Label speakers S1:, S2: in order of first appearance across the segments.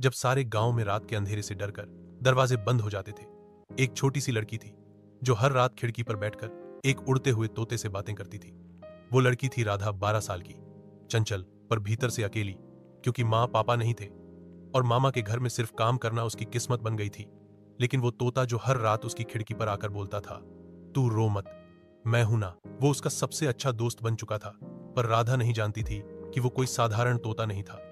S1: जब सारे गांव में रात के अंधेरे से डरकर दरवाजे बंद हो जाते थे। एक छोटी सी लड़की थी जो हर रात खिड़की पर बैठकर एक उड़ते हुए तोते से बातें करती थी। वो लड़की थी राधा, 12 साल की, चंचल पर भीतर से अकेली, क्योंकि माँ पापा नहीं थे और मामा के घर में सिर्फ काम करना उसकी किस्मत बन गई थी। लेकिन वो तोता जो हर रात उसकी खिड़की पर आकर बोलता था, तू रो मत, मैं हूं ना, वो उसका सबसे अच्छा दोस्त बन चुका था। पर राधा नहीं जानती थी कि वो कोई साधारण तोता नहीं था,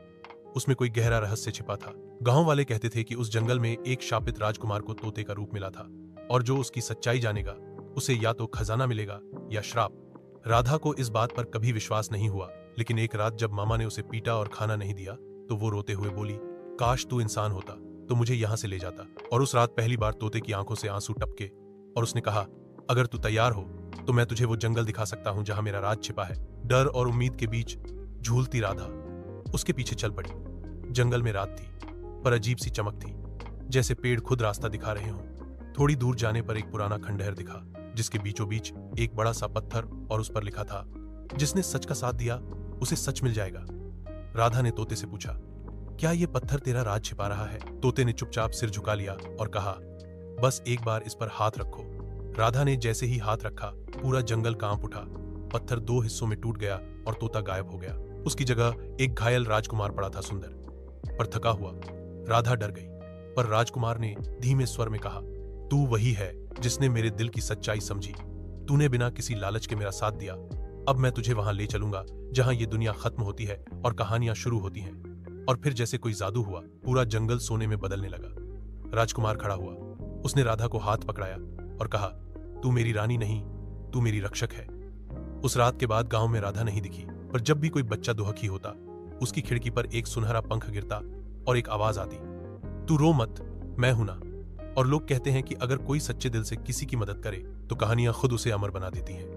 S1: उसमें कोई गहरा रहस्य छिपा था। गांव वाले कहते थे कि उस जंगल में एक शापित राजकुमार को तोते का रूप मिला था और जो उसकी सच्चाई जानेगा उसे या तो खजाना मिलेगा या श्राप। राधा को इस बात पर कभी विश्वास नहीं हुआ, लेकिन एक रात जब मामा ने उसे पीटा और खाना नहीं दिया तो वो रोते हुए बोली, काश तू इंसान होता तो मुझे यहां से ले जाता। और उस रात पहली बार तोते की आंखों से आंसू टपके और उसने कहा, अगर तू तैयार हो तो मैं तुझे वो जंगल दिखा सकता हूं जहां मेरा राज छिपा है। डर और उम्मीद के बीच झूलती राधा उसके पीछे चल पड़ी। जंगल में रात थी पर अजीब सी चमक थी, जैसे पेड़ खुद रास्ता दिखा रहे हों। थोड़ी दूर जाने पर एक पुराना खंडहर दिखा जिसके बीचों बीच एक बड़ा सा पत्थर और उस पर लिखा था, जिसने सच का साथ दिया उसे सच मिल जाएगा। राधा ने तोते से पूछा, क्या ये पत्थर तेरा राज छिपा रहा है? तोते ने चुपचाप सिर झुका लिया और कहा, बस एक बार इस पर हाथ रखो। राधा ने जैसे ही हाथ रखा पूरा जंगल कांप उठा। पत्थर दो हिस्सों में टूट गया और तोता गायब हो गया। उसकी जगह एक घायल राजकुमार पड़ा था, सुंदर पर थका हुआ। राधा डर गई, पर राजकुमार ने धीमे स्वर में कहा, तू वही है जिसने मेरे दिल की सच्चाई समझी। तूने बिना किसी लालच के मेरा साथ दिया। अब मैं तुझे वहां ले चलूंगा जहां ये दुनिया खत्म होती है और कहानियां शुरू होती हैं। और फिर जैसे कोई जादू हुआ, पूरा जंगल सोने में बदलने लगा। राजकुमार खड़ा हुआ, उसने राधा को हाथ पकड़ाया और कहा, तू मेरी रानी नहीं, तू मेरी रक्षक है। उस रात के बाद गांव में राधा नहीं दिखी, पर जब भी कोई बच्चा दुखी होता उसकी खिड़की पर एक सुनहरा पंख गिरता और एक आवाज आती, तू रो मत, मैं हूं ना। और लोग कहते हैं कि अगर कोई सच्चे दिल से किसी की मदद करे तो कहानियां खुद उसे अमर बना देती हैं।